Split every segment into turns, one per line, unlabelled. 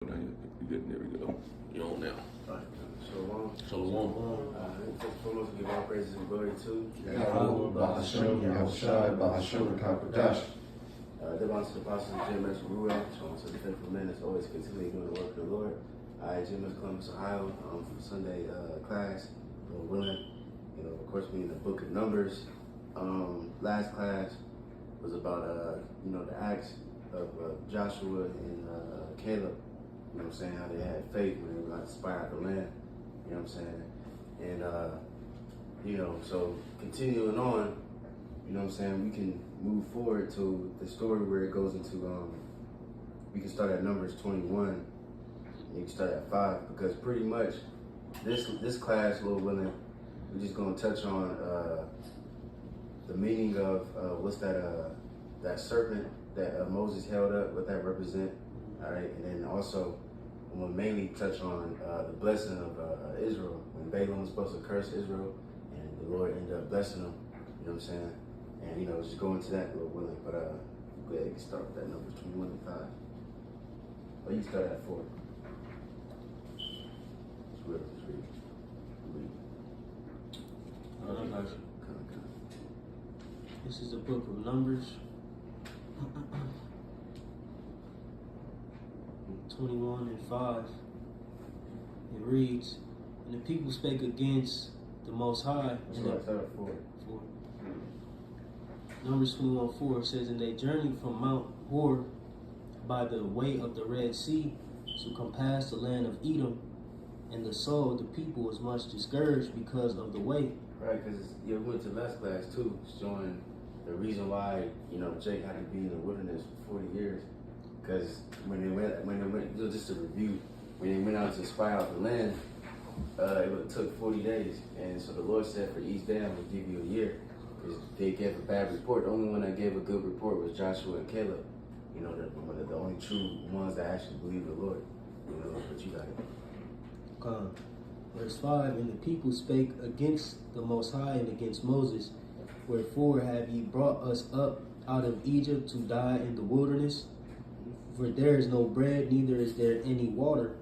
There we go. You're on now.
Shalom.
Shalom.
First and foremost, give all praises and glory to
Yahweh, Bahashem, Yahushai, Bahashem, Kakadash.
Devon to the apostles of Gms Columbus to the faithful men that's always continually doing the work of the Lord. Gms Columbus Ohio for Sunday class, Lord willing. Of course, we in the book of Numbers. Last class was about the acts of Joshua and Caleb. You know what I'm saying? How they had faith when they were going to spy out the land. You know what I'm saying? And, so continuing on, you know what I'm saying, we can move forward to the story where it goes into, we can start at Numbers 21, and you can start at 5, because pretty much this class, Lord willing, we're just going to touch on the meaning of what's that serpent that Moses held up, what that represent. All right, and then also we'll mainly touch on the blessing of Israel when Balaam was supposed to curse Israel, and the Lord ended up blessing them. You know what I'm saying? And just go into that, Lord willing. But go ahead, you can start with that Numbers 21 and 5, or you can start at 4. Just read.
This is the book of Numbers. 21 and 5. It reads, "And the people spake against the Most High."
Start at 4.
Numbers 21:4 says, "And they journeyed from Mount Hor by the way of the Red Sea to compass the land of Edom, and the soul of the people was much discouraged because of the way."
Right, because we went to last class too, showing the reason why Jake had to be in the wilderness for 40 years. Because when they went, just to review, when they went out to spy out the land, it took 40 days, and so the Lord said for each day I'm gonna give you a year, because they gave a bad report. The only one that gave a good report was Joshua and Caleb. The only true ones that actually believe the Lord. But you got it.
Verse 5, "And the people spake against the Most High and against Moses, Wherefore have ye brought us up out of Egypt to die in the wilderness? For there is no bread, neither is there any water,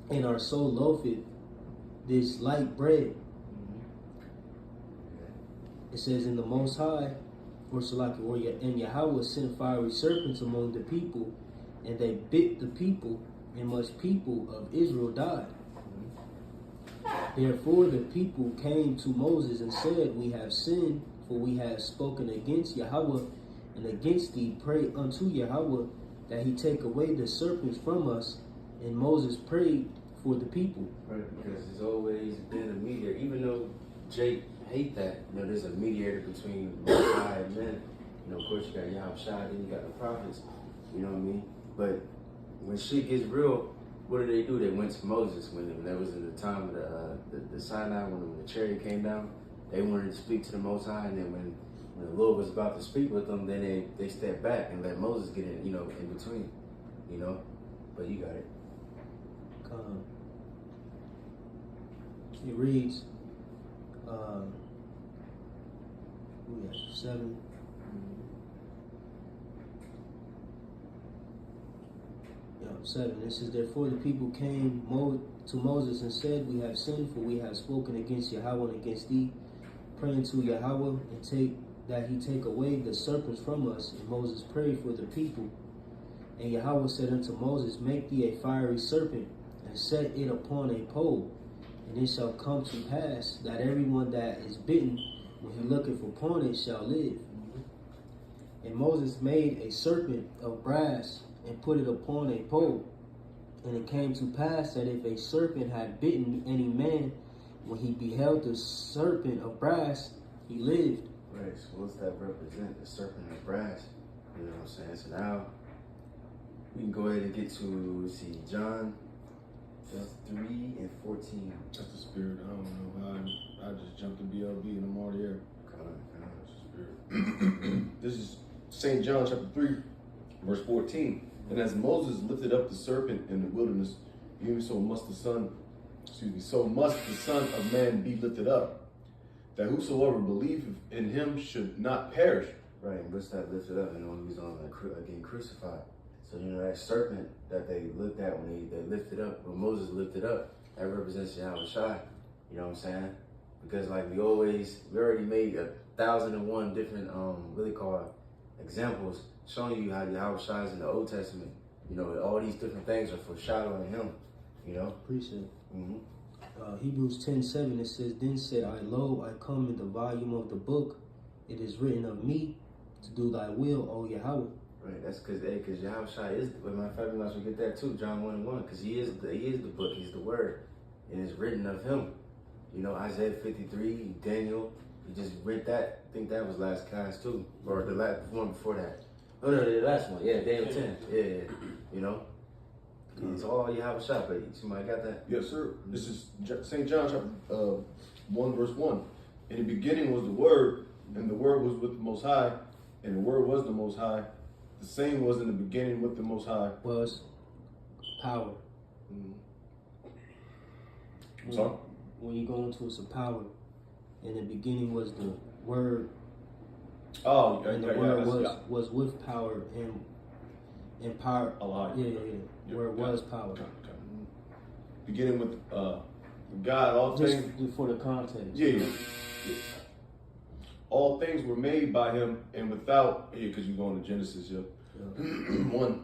and our soul loatheth this light bread." It says, "In the Most High, and Yahweh sent fiery serpents among the people, and they bit the people, and much people of Israel died. Therefore the people came to Moses and said, We have sinned, for we have spoken against Yahweh and against thee. Pray unto Yahweh that he take away the serpents from us." And Moses prayed for the people.
Right, because there's always been a mediator. Even though Jake hate that, there's a mediator between Most High and men. Of course you got Yahushua, then you got the prophets. You know what I mean? But when shit gets real, what do? They went to Moses when that was in the time of the Sinai, when the chariot came down. They wanted to speak to the Most High, and then when the Lord was about to speak with them, then they stepped back and let Moses get in, in between. But you got it.
It reads, 7. Yeah, 7. It says, "Therefore the people came to Moses and said, We have sinned, for we have spoken against Yahweh and against thee. Praying to Yahweh and that he take away the serpents from us." And Moses prayed for the people. And Yahweh said unto Moses, "Make thee a fiery serpent, and set it upon a pole. And it shall come to pass that everyone that is bitten, when he looketh upon it, shall live." And Moses made a serpent of brass, and put it upon a pole. And it came to pass that if a serpent had bitten any man, when he beheld the serpent of brass, he lived.
Right, so what's that represent? The serpent of brass. You know what I'm saying? So now we can go ahead and get to, John 3 and 14.
That's the spirit. I don't know how I just jumped to BLB and I'm already here. That's the spirit. This is St. John chapter 3, verse 14. "And as Moses lifted up the serpent in the wilderness, even so must the Son of Man be lifted up, that whosoever believeth in him should not perish."
Right, and what's that lifted up? He was on getting crucified. So, that serpent that they looked at when they lifted up, when Moses lifted up, that represents Yahweh Shai. You know what I'm saying? Because like we already made 1,001 different, what they call examples showing you how Yahweh Shai is in the Old Testament. All these different things are foreshadowing him,
Appreciate it.
Mm-hmm.
Hebrews 10:7, it says, Then said I, Lo, I come in the volume of the book. It is written of me to do thy will, O Yahweh.
Right, that's because Yahweh Shai is, my family might as well get that too, John 1:1, because he is the book, he's the word, and it's written of him. Isaiah 53, Daniel, he just read that. I think that was last class too, or the last one before that. Oh no, the last one, yeah, Daniel 10, yeah. It's all Yahweh Shai, but somebody got that?
Yes, sir. This is St. John chapter 1, verse 1. In the beginning was the Word, and the Word was with the Most High, and the Word was the Most High. The same was in the beginning with the Most High.
Was power.
I'm sorry?
When you go into it's a power. In the beginning was the Word.
Oh, yeah,
and the
yeah,
Word
yeah,
was with power and power.
Allah.
Yeah. Word was power.
Okay. Beginning with God, all
Just
things.
for the context.
Yeah. All things were made by him, and without, because you're going to Genesis, yeah. 1.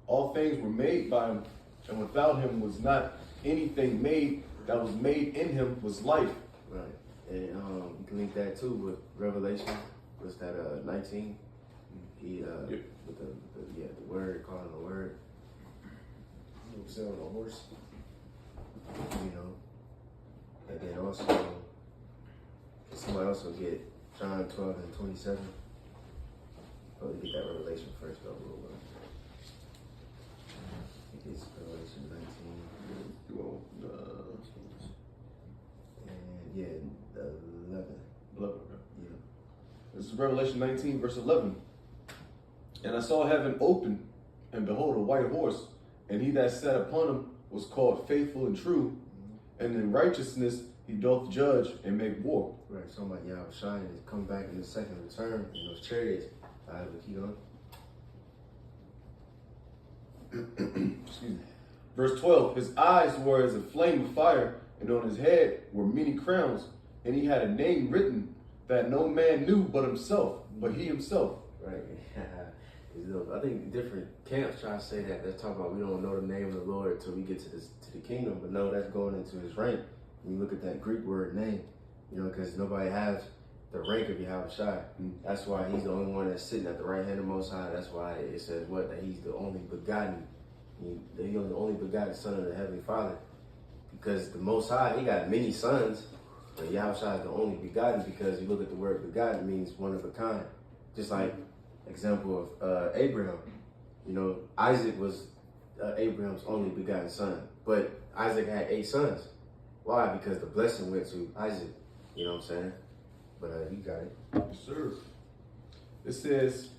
All things were made by him, and without him was not anything made that was made. In him was life.
Right. And you can link that too with Revelation. What's that? 19. He with the word, calling the word. He was on a horse. And then also somebody else will get John 12:27. Oh, we get that Revelation first though, real well. I think it's Revelation 19.
Well,
And yeah, 11.
11.
Yeah.
This is Revelation 19, verse 11. And I saw heaven open, and behold, a white horse, and he that sat upon him was called Faithful and True, and in righteousness he doth judge and make war.
Right, so about Yahweh Shai is come back in the second return in those chariots. I have a key on.
Excuse me. Verse 12, his eyes were as a flame of fire, and on his head were many crowns, and he had a name written that no man knew but he himself.
Right. I think different camps try to say that. They're talking about we don't know the name of the Lord until we get to the kingdom. But no, that's going into his rank. When you look at that Greek word name, because nobody has the rank of Yahweh Shai. That's why he's the only one that's sitting at the right hand of Most High. That's why it says that he's the only begotten. He's the only begotten son of the Heavenly Father. Because the Most High, he got many sons, but Yahweh Shai is the only begotten because you look at the word begotten means one of a kind. Just like example of Abraham. Isaac was Abraham's only begotten son, but Isaac had 8 sons. Why? Because the blessing went to Isaac. You know what I'm saying? But you got it.
Yes, sir. It says,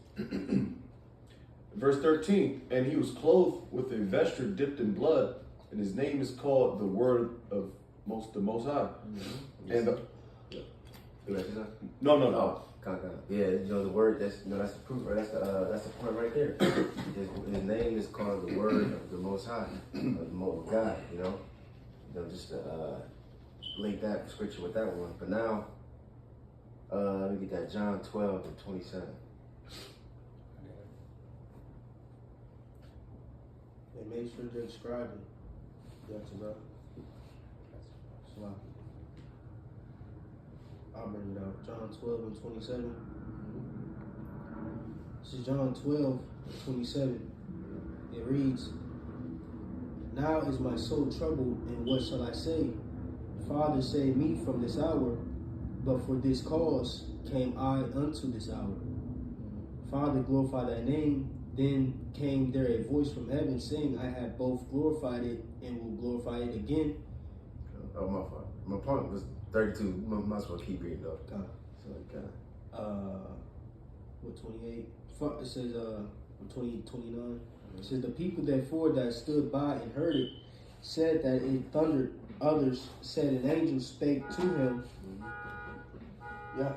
verse 13, and he was clothed with a vesture dipped in blood, and his name is called the Word of the Most High.
Mm-hmm.
And
No.
No.
Yeah, the word. That's the proof. Right? That's the point right there. His name is called the Word of the Most High, of the Most God. Just to link that scripture with that one. But now, let me get that John 12:27.
And make sure they're scribing. That's right. I'll bring it out. John 12:27. This is John 12:27. It reads, Now is my soul troubled, and what shall I say? Father, save me from this hour, but for this cause came I unto this hour. Father, glorify thy name. Then came there a voice from heaven saying, I have both glorified it and will glorify it again.
Oh, my fault. My point was 32. Might as well keep reading though.
God. What, 28? It says, 29. It says, the people therefore that stood by and heard it said that it thundered. Others said an angel spake to him. Yeah.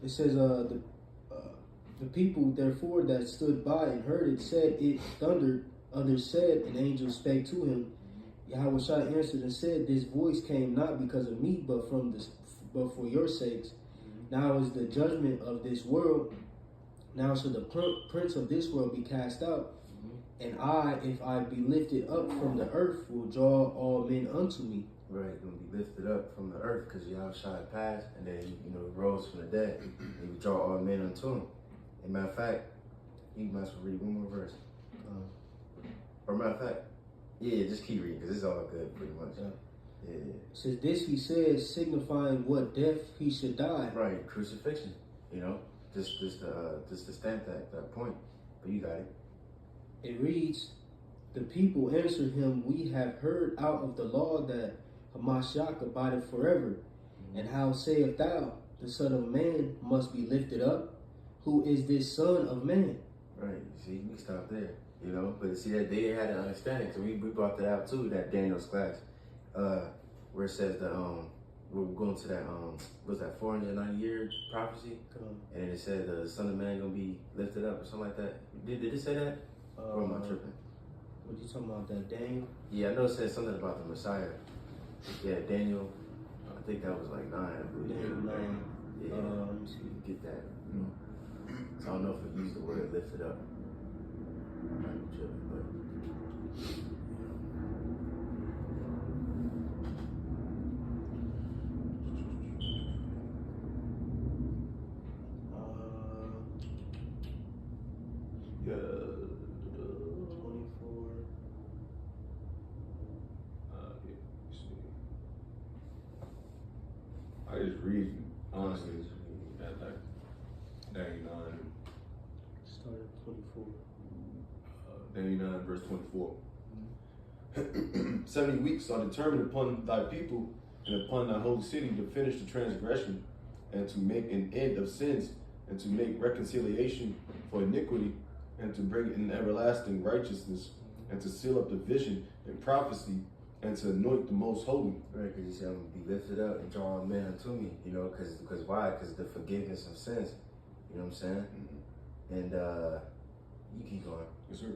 It says, The people therefore that stood by and heard it said it thundered. Others said, an angel spake to him. Yahweh Shai answered and said, this voice came not because of me, but for your sakes. Now is the judgment of this world. Now shall the prince of this world be cast out. And I, if I be lifted up from the earth, will draw all men unto me.
Right, going to be lifted up from the earth because Yahweh Shai passed, and then he rose from the dead. And he would draw all men unto him. As a matter of fact, you might as well read one more verse. Or matter of fact, yeah, just keep reading because it's all good pretty much. Yeah.
Says this he says, signifying what death he should die.
Right, crucifixion. Just to stamp that point. But you got it.
It reads, the people answered him, we have heard out of the law that Hamashiach abideth forever. And how sayest thou, the Son of Man must be lifted up? Who is this Son of Man?
Right, see, we stop there, But see, that they had an understanding. So we brought that out too, that Daniel's class, where it says that we're going to that what's that 490-year prophecy, and then it said the Son of Man gonna be lifted up or something like that. Did it say that? Or am I tripping?
What you talking about? That Daniel?
Yeah, I know it said something about the Messiah. Yeah, Daniel. I think that was like 9. I believe.
Daniel 9.
Yeah,
let me see.
Get that. So I don't know if we use the word lifted up. I'm not tripping, but.
Yeah.
24.
I just read, honestly, at like 99.
Start at 24.
99 verse 24. 70 weeks are determined upon thy people and upon thy holy city to finish the transgression and to make an end of sins and to make reconciliation for iniquity and to bring in everlasting righteousness and to seal up the vision and prophecy and to anoint the most holy.
Right, because he said, I'm going to be lifted up and draw all men unto me, because why? Because the forgiveness of sins, you know what I'm saying? And you keep going.
Yes, sir.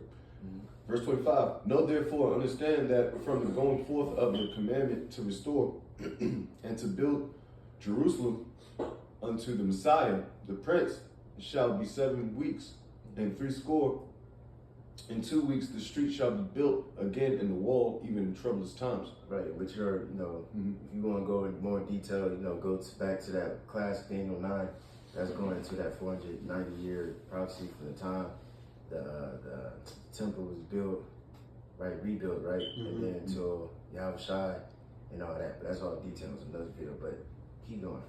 Verse 25, know therefore, understand that from the going forth of the commandment to restore and to build Jerusalem unto the Messiah, the Prince, shall be 7 weeks and 60. In 2 weeks, the street shall be built again in the wall, even in troublous times.
Right, which are, if you want to go in more detail, go back to that class, Daniel 9, that's going into that 490-year prophecy from the time the temple was built, right, rebuilt, right, and then until Yahweh Shai and all that. But that's all details in another video, but keep going.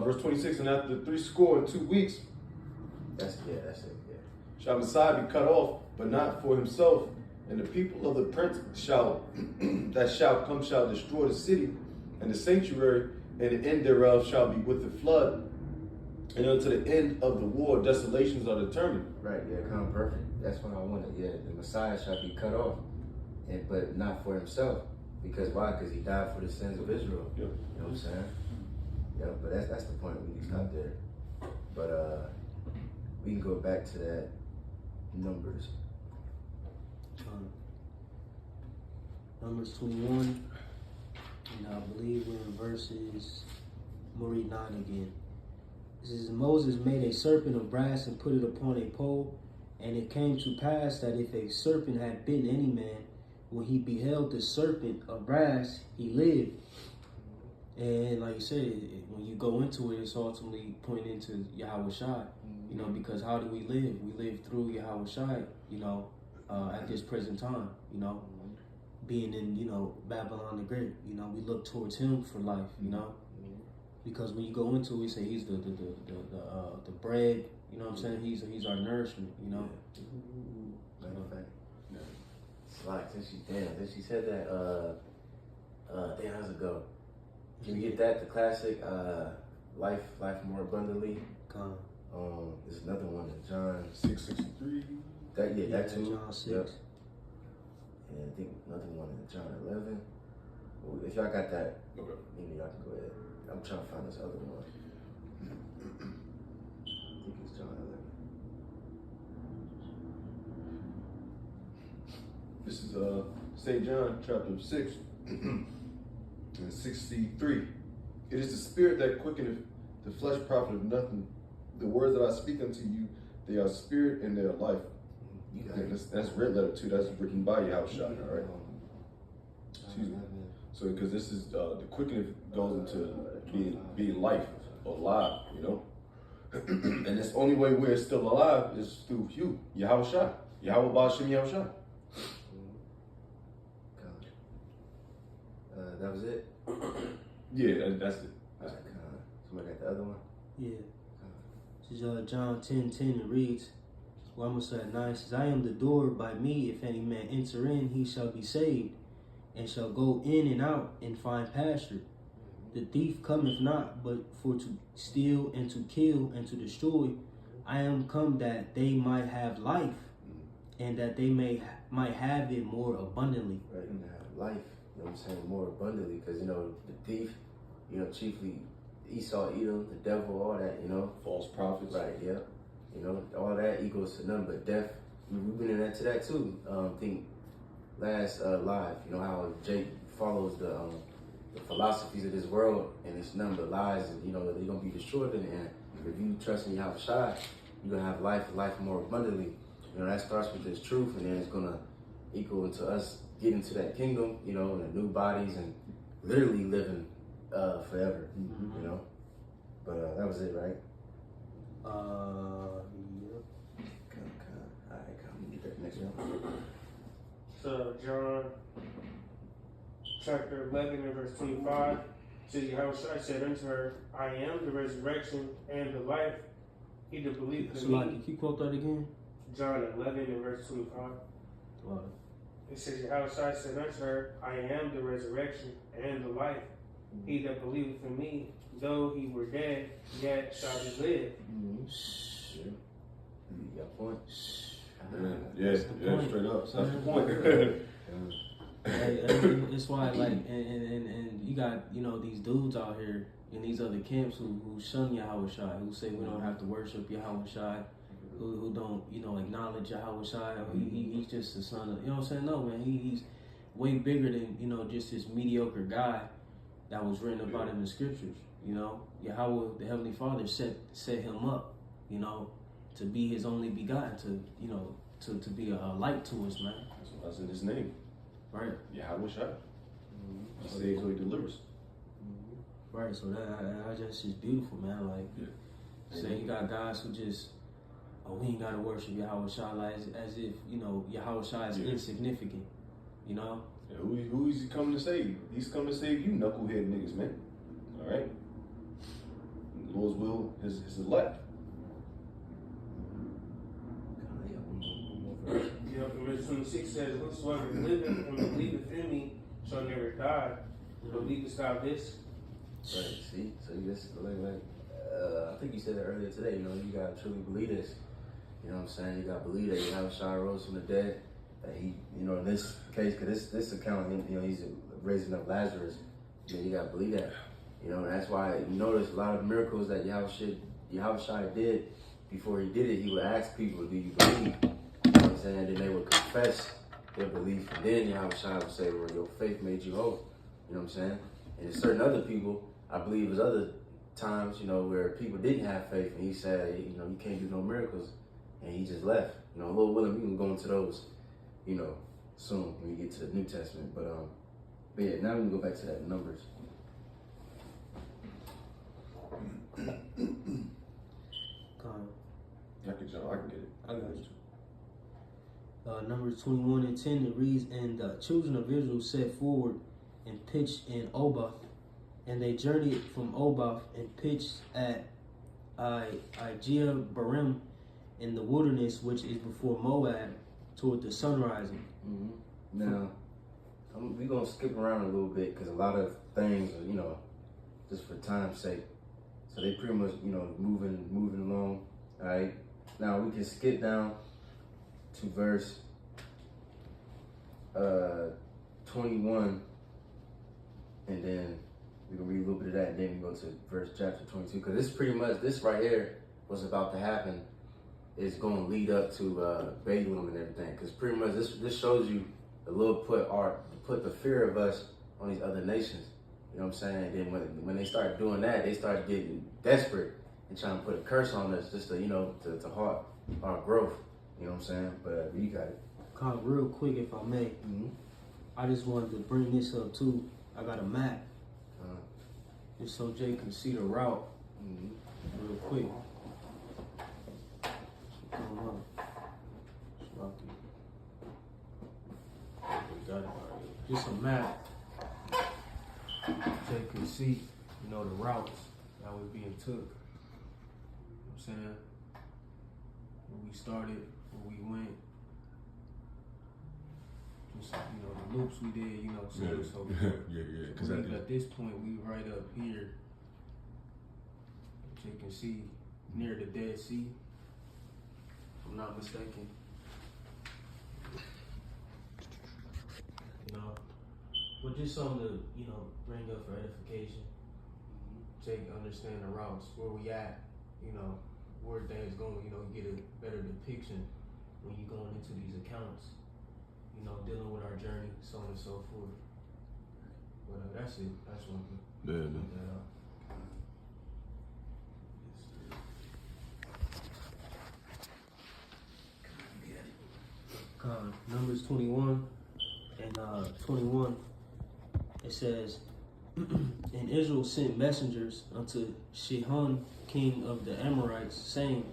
Verse 26, and after 62 weeks,
That's it, yeah.
shall Messiah be cut off, but not for himself, and the people of the prince shall destroy the city and the sanctuary, and the end thereof shall be with the flood, and unto the end of the war desolations are determined.
Right, yeah, kind of perfect. That's what I wanted. Yeah, the Messiah shall be cut off, but not for himself. Because why? Because he died for the sins of Israel.
Yeah.
You know what I'm saying? Yeah, but that's the point. We can stop there. But we can go back to that Numbers.
Numbers 21, and I believe we're in verses, I'm going to read 9 again. It says, Moses made a serpent of brass and put it upon a pole, and it came to pass that if a serpent had bitten any man, when he beheld the serpent of brass, he lived. And like you said, when you go into it, it's ultimately pointing to Yahweh Shai, because how do we live? We live through Yahweh Shai, at this present time, being in, Babylon the Great, we look towards him for life, because when you go into it, we say he's the bread, you know what I'm saying? He's our nourishment,
Matter of fact, it's like since she said that, damn, how's it go? Can you get that? The classic, life more abundantly. There's another one in John
6:63.
That too.
John 6.
Yep. And I think another one in John 11. Well, if y'all got that,
Okay.
maybe y'all can go ahead. I'm trying to find this other one. I think it's John 11.
This is St. John chapter 6 and 63. It is the spirit that quickeneth, the flesh profiteth nothing. The words that I speak unto you, they are spirit and they are life. That's red letter too. That's written by Yahushua, all right? Excuse me. So, because this is the quickening goes into being life or alive, you know? And that's the only way we're still alive is through you, Yahushua. Yahweh Ba'ashem Yahushua.
That was it?
Yeah, that's it.
Somebody got the other one?
Yeah. This is John 10:10. It reads, well, I'm going to say it 9. It says, I am the door. By me, if any man enter in, he shall be saved, and shall go in and out and find pasture. The thief cometh not, but for to steal and to kill and to destroy. I am come that they might have life, and that they might have it more abundantly.
Right, and have life, you know what I'm saying, more abundantly, because, you know, the thief, you know, chiefly Esau, Edom, the devil, all that, you know.
False prophets.
Right, yeah. You know, all that equals to nothing but death. We've been into that too. I think last live, you know how Jake follows the philosophies of this world, and it's nothing but lies, and you know they're gonna be destroyed in the end. If you trust in Yahushua, you're gonna have life more abundantly. You know, that starts with this truth, and then it's gonna equal into us getting to that kingdom, you know, and the new bodies, and literally living forever. You know, but that was it, right?
Yeah.
Alright, come get that next one.
So John chapter 11 and verse 25 says, Yahushua said unto her, I am the resurrection and the life. He that believeth
So,
in
like,
me.
can you quote that again?
John 11 and verse 25. It says, Yahushua said unto her, I am the resurrection and the life. He that believeth in me, though he were dead, yet shall he live.
Sure. You got a point?
Yeah,
point.
straight up. That's the point.
It's why, like, and you got, you know, these dudes out here in these other camps who shun Yahushua, who say we don't have to worship Yahushua, who don't, you know, acknowledge Yahushua. He's just the son of, you know what I'm saying? No, man, he's way bigger than, you know, just this mediocre guy that was written about in the scriptures. You know, Yahweh, the Heavenly Father, set him up, you know, to be his only begotten, to, you know, to be a light to us, man.
That's in his name.
Right.
Yahushua. He saves or he delivers.
Right, so that just is beautiful, man. Like, say you got guys who just, we ain't gotta worship Yahushua, like, as if, you know, Yahushua is insignificant, you know?
Yeah, who is he coming to save? He's coming to save you, knucklehead niggas, man. All right? The Lord's will is elect.
Yep, and verse 26 says, whosoever liveth and believeth in me shall never die. Believest thou this?
Right, see? So this is like I think you said it earlier today, you know, you gotta truly believe this. You know what I'm saying? You gotta believe that Yahushua rose from the dead. That he, you know, in this case, because this account, you know, he's raising up Lazarus. You gotta believe that. You know, and that's why you notice a lot of miracles that Yahushua did. Before he did it, he would ask people, do you believe? You know what I'm saying? Then they would confess their belief. And then Yahushua would say, well, your faith made you whole. You know what I'm saying? And there's certain other people, I believe there's other times, you know, where people didn't have faith. And he said, you know, you can't do no miracles. And he just left. You know, Lord willing, we can go into those, you know, soon when we get to the New Testament. But yeah, now we can go back to that Numbers.
I can get it.
I got you. Numbers 21 and 10, it reads, and the children of Israel set forward and pitched in Obath, and they journeyed from Obath and pitched at Igea Barim in the wilderness, which is before Moab, toward the sun rising.
Now, we're going to skip around a little bit because a lot of things are, you know, just for time's sake. So they pretty much, you know, moving along. All right. Now we can skip down to verse 21, and then we can read a little bit of that, and then we go to verse chapter 22, because this pretty much, this right here, what's about to happen is going to lead up to Balaam and everything, because pretty much this shows you the Lord put the fear of us on these other nations. You know what I'm saying? Then when they started doing that, they started getting desperate and trying to put a curse on us just to, to halt our growth. You know what I'm saying? But you got it.
Con, real quick, if I may, I just wanted to bring this up too. I got a map, just so Jay can see the route. Real quick. Come on. Rocky. We got it right here. Just a map. Jay can see, the routes that was being took. You know what I'm saying? Where we started, where we went. Just, the loops we did, so on and so forth.
Because
At this point, we right up here. As you can see, near the Dead Sea, if I'm not mistaken. But just something to, bring up for edification. Take, understand the routes, where we at, where things going, get a better depiction when you're going into these accounts, dealing with our journey, so on and so forth. But that's it. That's one thing.
Yeah, man.
Numbers 21 and 21, it says, and Israel sent messengers unto Sihon, king of the Amorites, saying,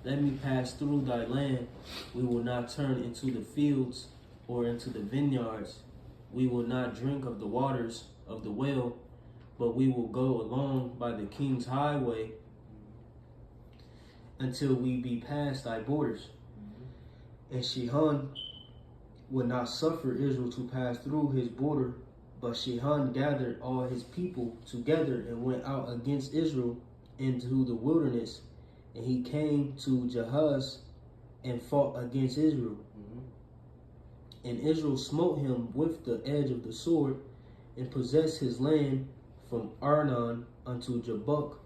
let me pass through thy land. We will not turn into the fields or into the vineyards. We will not drink of the waters of the well, but we will go along by the king's highway until we be past thy borders. And Sihon would not suffer Israel to pass through his border, but Sihon gathered all his people together and went out against Israel into the wilderness, and he came to Jahaz and fought against Israel. And Israel smote him with the edge of the sword, and possessed his land from Arnon unto Jabbok,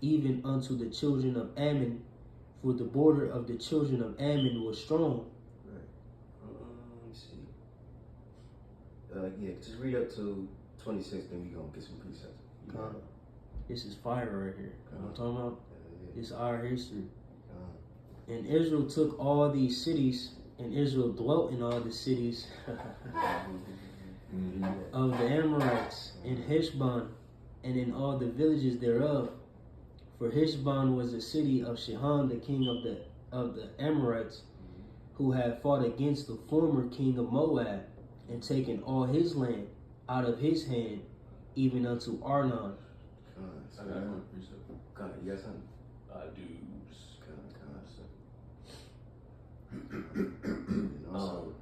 even unto the children of Ammon, for the border of the children of Ammon was strong.
Right. Let me see. Just read up to 26, then we gonna get some precepts.
This is fire right here. You know what I'm talking about? It's our history. And Israel took all these cities, and Israel dwelt in all the cities of the Amorites, in Heshbon, and in all the villages thereof. For Heshbon was the city of Sihon, the king of the Amorites, who had fought against the former king of Moab, and taken all his land out of his hand, even unto Arnon.
I got one precept.
You got something?
I do.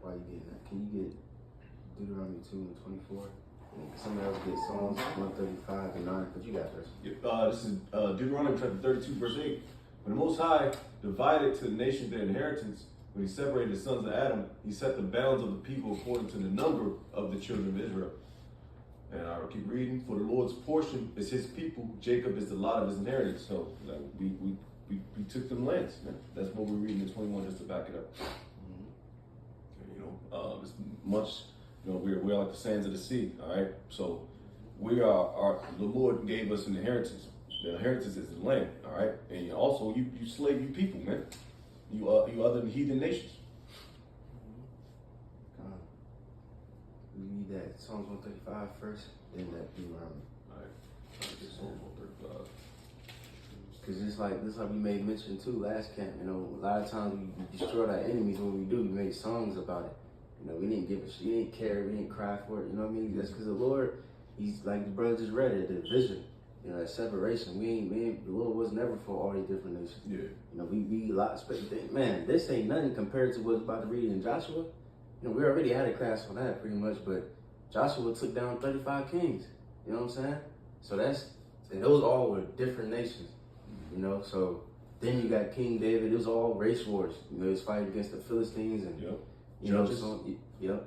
Why you getting that? Can you get Deuteronomy 2 and 24? Somebody else get Psalms 135 and 9, but you got first.
This is Deuteronomy chapter 32, verse 8. When the Most High divided to the nations their inheritance, when he separated the sons of Adam, he set the bounds of the people according to the number of the children of Israel. And I will keep reading. For the Lord's portion is his people. Jacob is the lot of his inheritance. So we took them lands. Man. That's what we're reading in 21 just to back it up. And, it's much. We're like the sands of the sea. All right. So we are. The Lord gave us an inheritance. The inheritance is the land. All right. And also you slave you people, man. You other than heathen nations.
We need that Psalms 135 first, then that Deuteronomy.
All right. Psalms 135.
Because it's like we made mention too last camp. A lot of times we destroy our enemies. When we do, we make songs about it. We didn't give a shit. We didn't care. We didn't cry for it. You know what I mean? That's because the Lord, he's like the brother just read it, the vision. That separation. The Lord was never for all these different nations.
Yeah.
We a lot of man. This ain't nothing compared to what's about to read in Joshua. We already had a class on that pretty much, but Joshua took down 35 kings. You know what I'm saying? So those all were different nations. So then you got King David. It was all race wars. He was fighting against the Philistines and
Judges.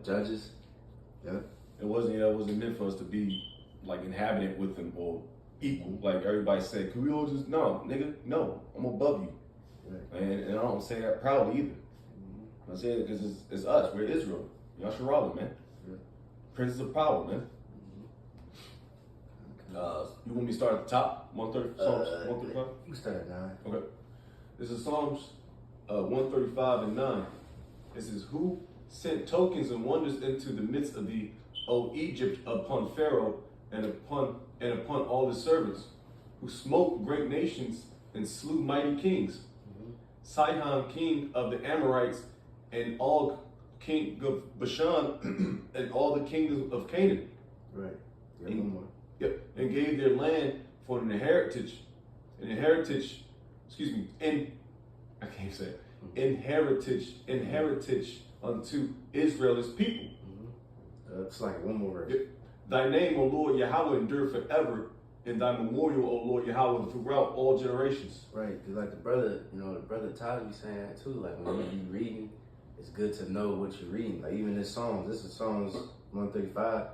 Judges. Yep.
It wasn't meant for us to be like inhabitant with them or equal. Like everybody said, can we all just nigga, no, I'm above you. Right. And I don't say that proudly either. I say it because it's us. We're Israel. Yasharala, man.
Yeah.
Princes of Power, man. You want me to start at the top? 130, Psalms 135?
You start at 9.
Okay. This is Psalms 135 and 9. It says, who sent tokens and wonders into the midst of thee, O Egypt, upon Pharaoh and upon all his servants, who smote great nations and slew mighty kings. Sihon, king of the Amorites, and Og, king of Bashan, and all the kingdoms of Canaan.
Right. Yeah,
And-
one more.
Yep, and gave their land for an inheritance, I can't say it. Inheritance unto Israel his people.
It's like one more verse.
Yep. Thy name, O Lord Yahweh, endure forever, and thy memorial, O Lord Yahweh, throughout all generations.
Right, because like the brother Tyler be saying that too. Like when you be reading, it's good to know what you're reading. Like even this is Psalms 135.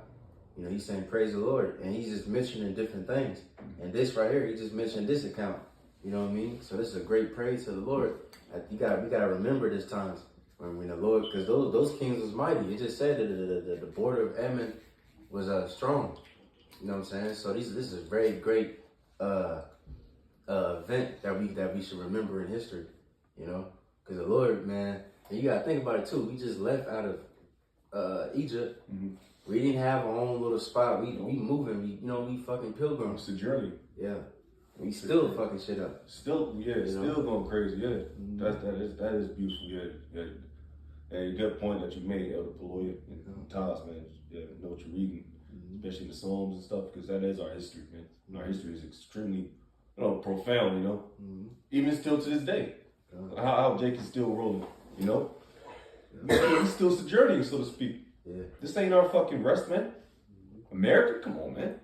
You know, he's saying praise the Lord, and he's just mentioning different things. And this right here, he just mentioned this account. You know what I mean? So this is a great praise to the Lord. We gotta remember this times when the Lord, because those kings was mighty. It just said that the border of Ammon was strong. You know what I'm saying? So this is a very great event that we should remember in history. You know, because the Lord, man, and you gotta think about it too. We just left out of Egypt.
Mm-hmm.
We didn't have our own little spot. We moving. We fucking pilgrims.
Sojourning.
Yeah. We still fucking shit up.
Still going crazy. Yeah,
Mm-hmm.
that is beautiful. Yeah. And good point that you made, Elder Paloya and Toss, man. Yeah, know what you're reading, especially the Psalms and stuff, because that is our history, man. Our history is extremely, profound. Even still to this day, how Jake is still rolling. We're still sojourning, so to speak.
Yeah.
This ain't our fucking rest, man. America, come on, man.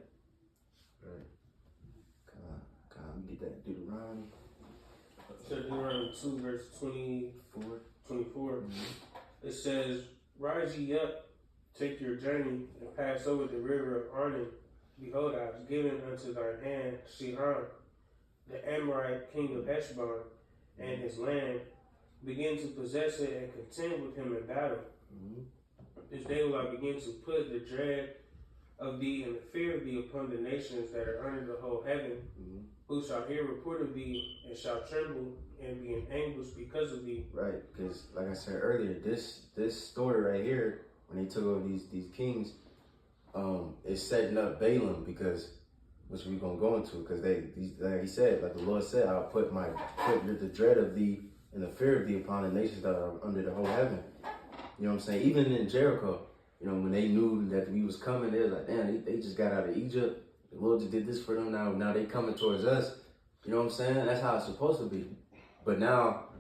Right. Come on, get that Deuteronomy.
So Deuteronomy 2 verse 24. It says, rise ye up, take your journey, and pass over the river of Arnon. Behold, I have given unto thine hand Sihon, the Amorite king of Heshbon, and his land. Begin to possess it and contend with him in battle. This day will I begin to put the dread of thee and the fear of thee upon the nations that are under the whole heaven, who shall hear report of thee and shall tremble and be in anguish because of thee.
Right, because like I said earlier, this story right here, when they took over these kings, is setting up Balaam, because which we're gonna go into, because like he said, like the Lord said, I'll put the dread of thee and the fear of thee upon the nations that are under the whole heaven. You know what I'm saying? Even in Jericho, when they knew that we was coming, they was like, damn, they just got out of Egypt. The Lord just did this for them. Now they coming towards us. You know what I'm saying? That's how it's supposed to be. But now,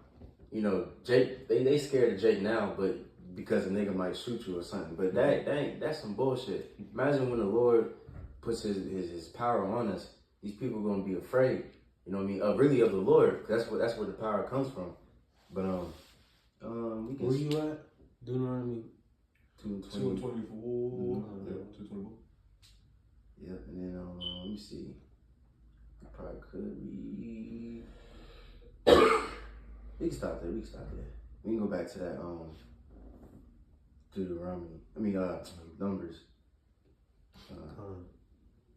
Jake, they scared of Jake now, but because a nigga might shoot you or something. But that's some bullshit. Imagine when the Lord puts his power on us, these people are gonna be afraid. You know what I mean? Really of the Lord. That's where the power comes from. But we can.
Where you at? Deuteronomy
224. 224.
Yep, and then let me see. I probably could read. We can stop there. We can go back to that Deuteronomy. Numbers.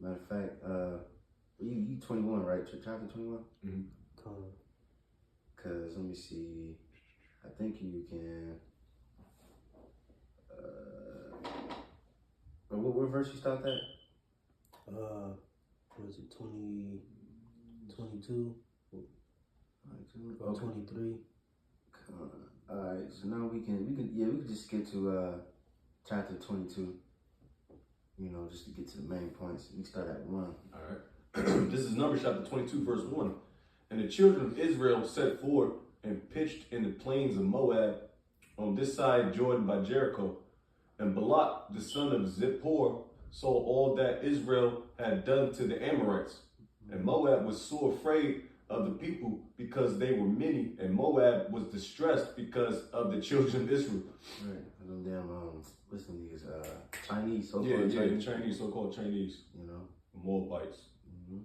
Matter of fact, you 21, right? Chapter 21. Cause let me see. I think you can. What verse you stopped at?
What is it, 20, 22, or 23?
Alright, so now we can just get to chapter 22. Just to get to the main points. We start at 1.
Alright. This is Numbers chapter 22, verse 1. And the children of Israel set forth and pitched in the plains of Moab on this side Jordan by Jericho. And Balak, the son of Zippor, saw all that Israel had done to the Amorites. And Moab was so afraid of the people because they were many, and Moab was distressed because of the children of Israel.
Right. Them damn what's them niggas? Chinese,
so-called Chinese. Moabites.
Mm-hmm.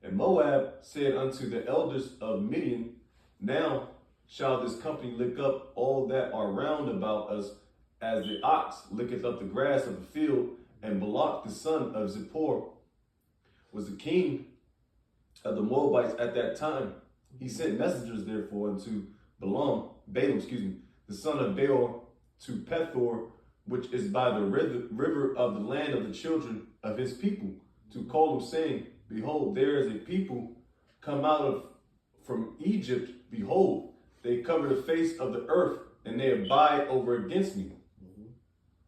And Moab said unto the elders of Midian, now shall this company lick up all that are round about us as the ox licketh up the grass of the field, and Balak the son of Zippor was the king of the Moabites at that time. He sent messengers therefore unto Balaam, the son of Beor, to Pethor, which is by the river of the land of the children of his people, to call them, saying, Behold, there is a people come out from Egypt. Behold, they cover the face of the earth, and they abide over against me.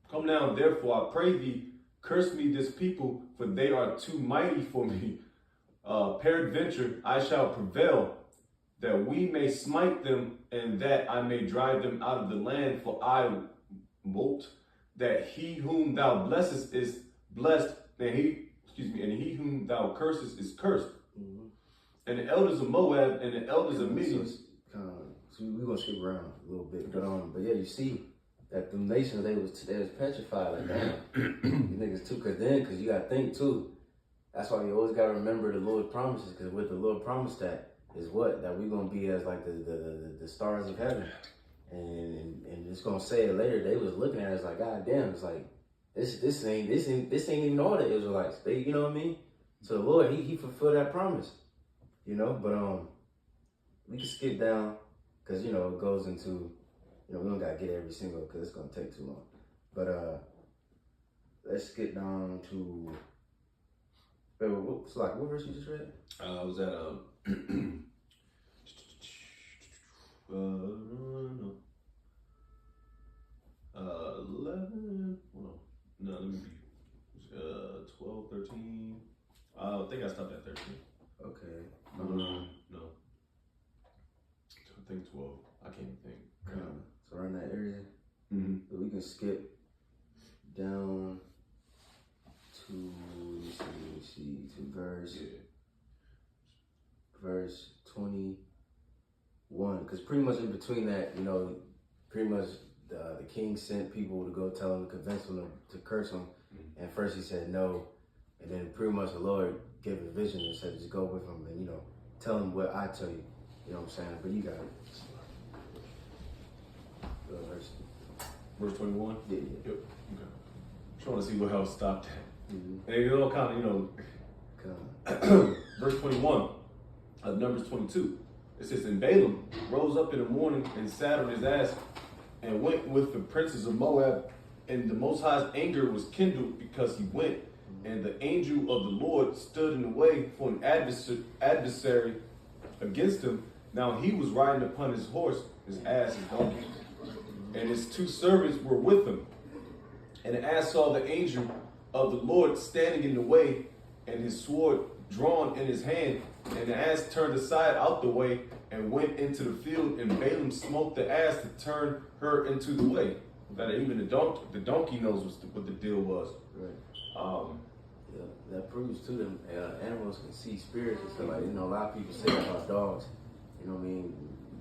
Come now, therefore, I pray thee, curse me this people, for they are too mighty for me. Peradventure, I shall prevail, that we may smite them, and that I may drive them out of the land. For I wot that he whom thou blessest is blessed, and he whom thou cursest is cursed. And the elders of Moab and the elders of Midian.
So we're gonna skip around a little bit, but yeah, you see that the nations they was petrified like damn, you niggas too, cause you gotta think too. That's why you always gotta remember the Lord promises, cause with the Lord promised that is what that we're gonna be as like the stars of heaven, and it's gonna say it later. They was looking at us like, God damn, it's like this ain't even all the Israelites. They, you know what I mean? So the Lord he fulfilled that promise, you know. But we can skip down. Because, you know, it goes into, you know, we don't got to get every single because it's going to take too long. But let's get down to, what verse you just read?
I was at, 11, well, no, let me be, 12, 13, I think I stopped at 13.
Okay.
No. I think 12. I can't even think.
So around that area, so we can skip down to verse 21. Because pretty much in between that, you know, pretty much the king sent people to go tell him to convince him to curse him. And first he said no, and then pretty much the Lord gave a vision and said just go with him and, you know, tell him what I tell you. You know what I'm saying? But you got it.
Verse 21?
Yeah.
Yep. Okay. Trying to see what else stopped at. And it all kind of, you know, verse 21 of Numbers 22. It says, And Balaam rose up in the morning and sat on his ass and went with the princes of Moab. And the Most High's anger was kindled because he went. And the angel of the Lord stood in the way for an adversary against him. Now he was riding upon his horse, his ass, his donkey, and his two servants were with him. And the ass saw the angel of the Lord standing in the way, and his sword drawn in his hand. And the ass turned aside out the way and went into the field. And Balaam smote the ass to turn her into the way. That even the donkey knows what the deal was.
Right. Yeah, that proves too them animals can see spirits and stuff. Like, you know, a lot of people say that about dogs. You know what I mean?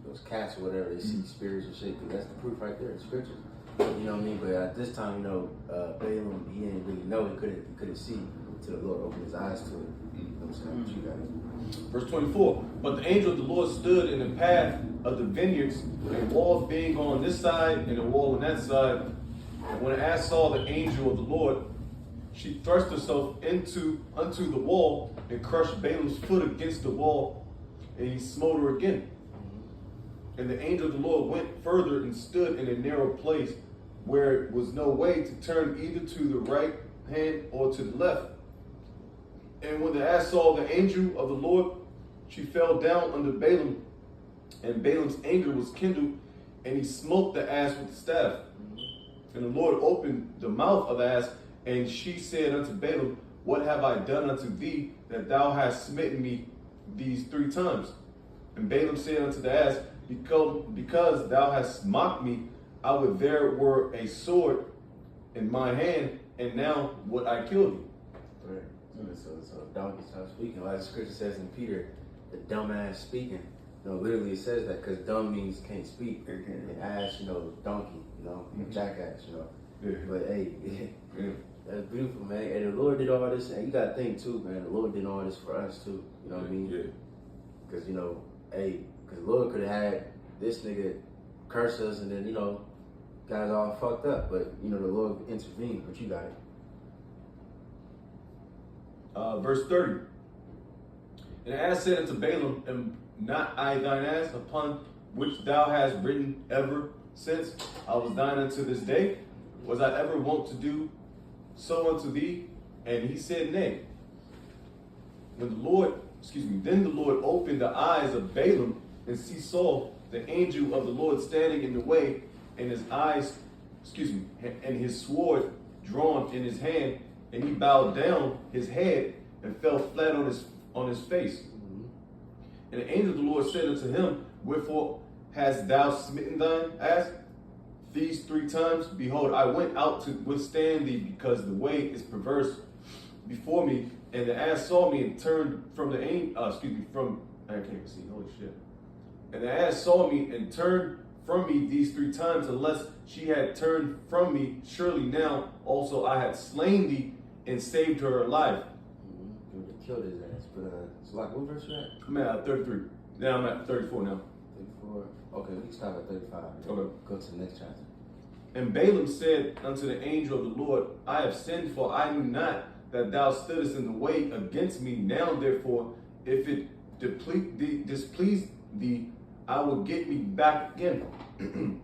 Those cats or whatever, they see spirits and shit. Cause that's the proof right there in scripture. You know what I mean? But at this time, you know, Balaam, he didn't really know. He couldn't see until the Lord opened his eyes to it. You know what I'm saying? But you got it.
Verse 24. But the angel of the Lord stood in the path of the vineyards, and walls being on this side and a wall on that side. And when the ass saw the angel of the Lord, she thrust herself unto the wall and crushed Balaam's foot against the wall, and he smote her again. And the angel of the Lord went further and stood in a narrow place where was no way to turn either to the right hand or to the left. And when the ass saw the angel of the Lord, she fell down under Balaam, and Balaam's anger was kindled, and he smote the ass with the staff. And the Lord opened the mouth of the ass, and she said unto Balaam, What have I done unto thee, that thou hast smitten me these 3 times? And Balaam said unto the ass, Because thou hast mocked me, I would there were a sword in my hand, and now would I kill thee.
Right. So donkey starts speaking. Like the scripture says in Peter, the dumb ass speaking. You know, literally it says that because dumb means can't speak. And ass, you know, donkey, you know, jackass, you know.
Yeah.
But hey, that's beautiful, man. And the Lord did all this, and you gotta think too, man. The Lord did all this for us too. You know what I mean?
Yeah.
Because, you know, because the Lord could have had this nigga curse us and then, you know, guys all fucked up, but you know the Lord intervened. But you got it.
Verse 30. And As said unto Balaam, am not I thine ass, upon which thou hast ridden ever since I was thine unto this day? Was I ever wont to do so unto thee? And he said, Nay. Then the Lord opened the eyes of Balaam, and he saw the angel of the Lord standing in the way, and and his sword drawn in his hand, and he bowed down his head and fell flat on his face. And the angel of the Lord said unto him, Wherefore hast thou smitten thine ass these 3 times? Behold, I went out to withstand thee, because the way is perverse before me. And the ass saw me and turned from the angel. I can't even see. Holy shit! And the ass saw me and turned from me these 3 times, unless she had turned from me. Surely now also I had slain thee and saved her alive.
You would have killed his ass. But so like, what verse you at?
I'm at 33. Now I'm at 34 now.
34. Okay, we can stop at 35.
Okay.
Go to the next chapter.
And Balaam said unto the angel of the Lord, I have sinned, for I knew not that thou stoodest in the way against me. Now therefore, if it displease thee, I will get me back again. And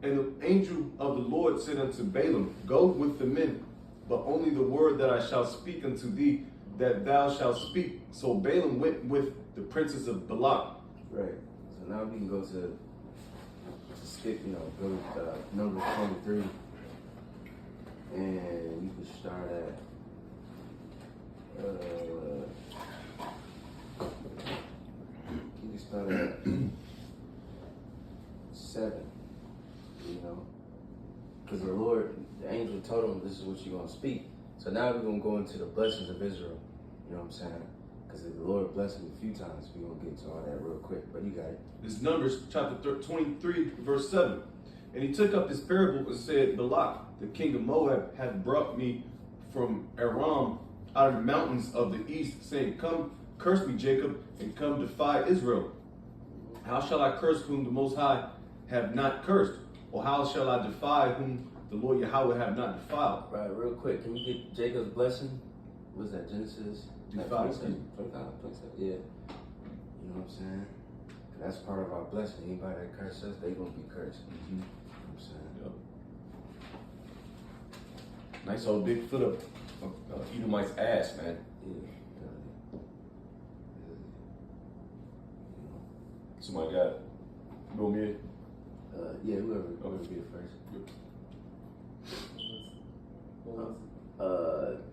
the angel of the Lord said unto Balaam, Go with the men, but only the word that I shall speak unto thee, that thou shalt speak. So Balaam went with the princes of Balak.
Right. So now we can go to skip, go to number 23. And you can start at you can start at 7. Because the angel told him this is what you're gonna speak. So now we're gonna go into the blessings of Israel. You know what I'm saying? Because the Lord blessed him a few times. We're gonna get to all that real quick. But you got it.
This is Numbers chapter 23, verse 7. And he took up this parable and said, Balak, the king of Moab, hath brought me from Aram out of the mountains of the east, saying, Come, curse me, Jacob, and come defy Israel. How shall I curse whom the Most High have not cursed? Or how shall I defy whom the Lord Yahweh have not defiled?
Right, real quick. Can we get Jacob's blessing? What's that, Genesis?
27.
25, 27, yeah. You know what I'm saying? That's part of our blessing. Anybody that curses us, they gonna be cursed. You know what I'm saying?
Yep. Nice old big foot of Edomite's ass, man.
Yeah.
Somebody got it. You want me?
Yeah, whoever be it first.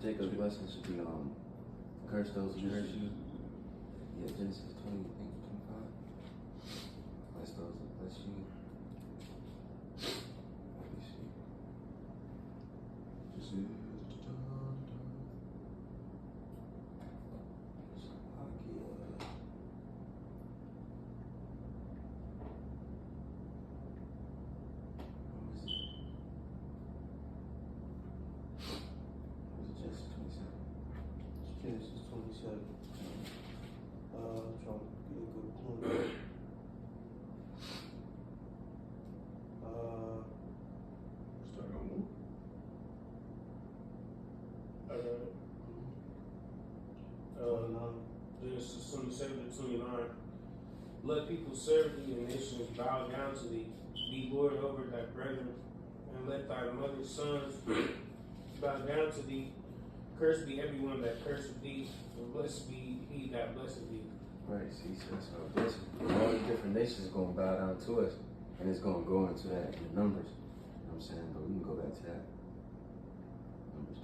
Jacob's blessing should be curse those who curse you. Yeah, Genesis 20, I think 25. Bless those that bless you. Let me see.
Genesis 27. I'm trying to get a good point.
Genesis 27 to 29. Let people serve thee, and nations bow down to thee. Be Lord over thy brethren, and let thy mother's sons bow down to thee. Cursed be everyone that curseth thee, and blessed be he that blesseth thee.
Right, see, so that's our blessing. All the different nations are going to bow down to us, and it's going to go into that in the numbers. You know what I'm saying? But we can go back to that. Numbers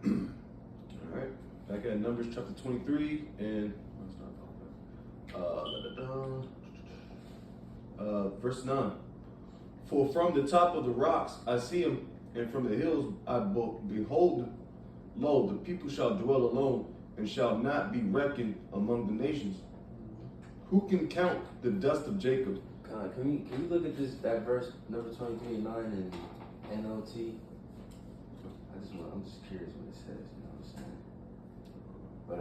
23.
All right. Back at Numbers chapter 23 and verse 9. For from the top of the rocks I see him, and from the hills I behold, lo, the people shall dwell alone, and shall not be reckoned among the nations. Who can count the dust of Jacob?
Can we look at that verse, number 23, 9 in NLT? I'm just curious what it says, you know what I'm saying? But,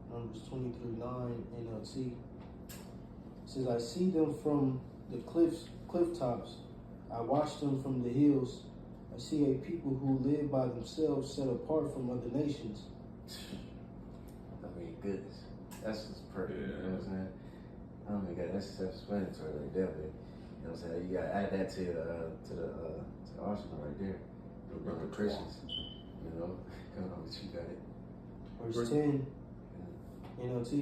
Numbers 23:9 NLT. says, I see them from the cliff tops. I watch them from the hills. I see a people who live by themselves, set apart from other nations.
I mean, goodness. That's just perfect.
Yeah.
You know what I'm saying? Oh my God, that's self-explanatory right there, man. You know what I'm saying? You gotta add that to the arsenal right there. The Christians, you know? Come on, but you got it.
Verse 10, NLT,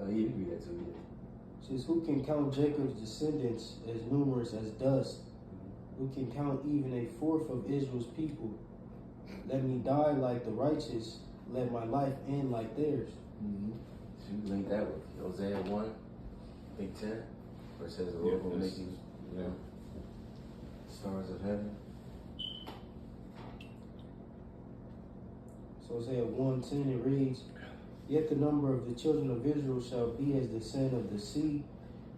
Oh, yeah, you read that too, yeah.
says, who can count Jacob's descendants as numerous as dust? Who can count even a fourth of Israel's people? Let me die like the righteous. Let my life end like theirs.
Mm-hmm. So you link that with Hosea 1, Big 10, where it says the Lord will make you, you know, stars of heaven.
So Hosea 1:10 it reads, yet the number of the children of Israel shall be as the sand of the sea,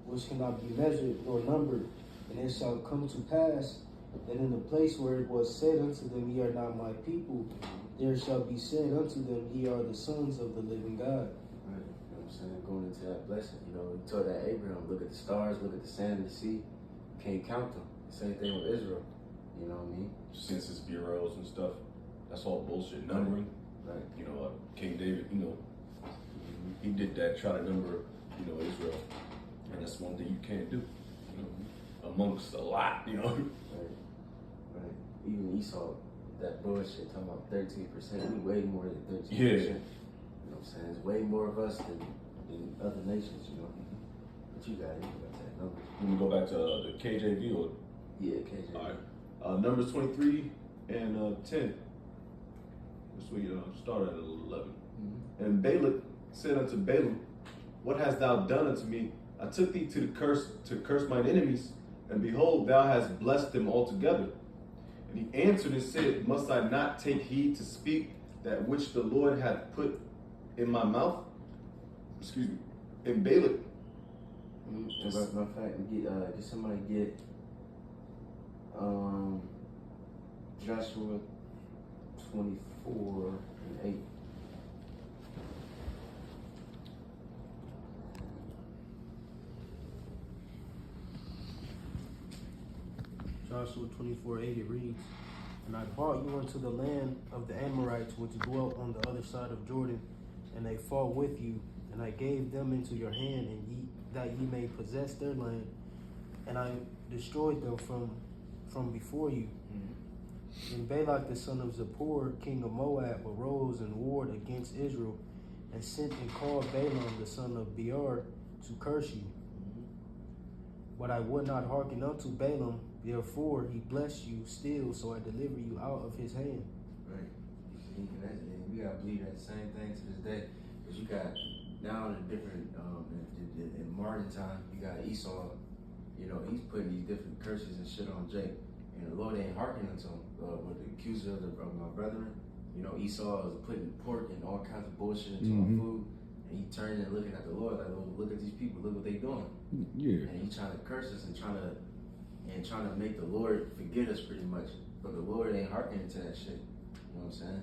which cannot be measured nor numbered. And it shall come to pass that in the place where it was said unto them, ye are not my people, there shall be said unto them, ye are the sons of the living God.
Right. You know what I'm saying? Going into that blessing. You know, he told that Abraham, look at the stars, look at the sand of the sea. Can't count them. Same thing with Israel. You know what I mean?
Census bureaus and stuff. That's all bullshit. Numbering.
Right.
You know, King David, you know, he did that, try to number, you know, Israel. And that's one thing you can't do, you know, amongst a lot, you know.
Right. Right. Even Esau, that bullshit, talking about 13%. We way more than 13%.
Yeah.
You know what I'm saying? There's way more of us than other nations, you know. But you got it. You got that number.
Let me go back to the KJV or
Yeah, KJ.
all right. Numbers 23 and 10. This we start at 11.
Mm-hmm.
And Balak said unto Balaam, what hast thou done unto me? I took thee to curse mine enemies, and behold, thou hast blessed them altogether. And he answered and said, must I not take heed to speak that which the Lord hath put in my mouth? Excuse me. And Balak.
As a matter of fact, get somebody get Joshua 24 and 8.
Joshua 24:8 it reads, and I brought you into the land of the Amorites which dwelt on the other side of Jordan, and they fought with you, and I gave them into your hand, and that ye may possess their land, and I destroyed them from before you. And Balak the son of Zippor, king of Moab, arose and warred against Israel, and sent and called Balaam the son of Beor to curse you. But I would not hearken unto Balaam, therefore he blessed you still, so I deliver you out of his hand.
Right. You see, and we gotta believe that same thing to this day. Because you got now in different in modern time, you got Esau. You know, he's putting these different curses and shit on Jake, and the Lord ain't hearkening unto him. With the accuser of my brethren, you know, Esau is putting pork and all kinds of bullshit into our food, and he turning and looking at the Lord like, look at these people, look what they doing.
Yeah.
And he's trying to curse us and trying to make the Lord forget us pretty much. But the Lord ain't hearkening to that shit. You know what I'm saying?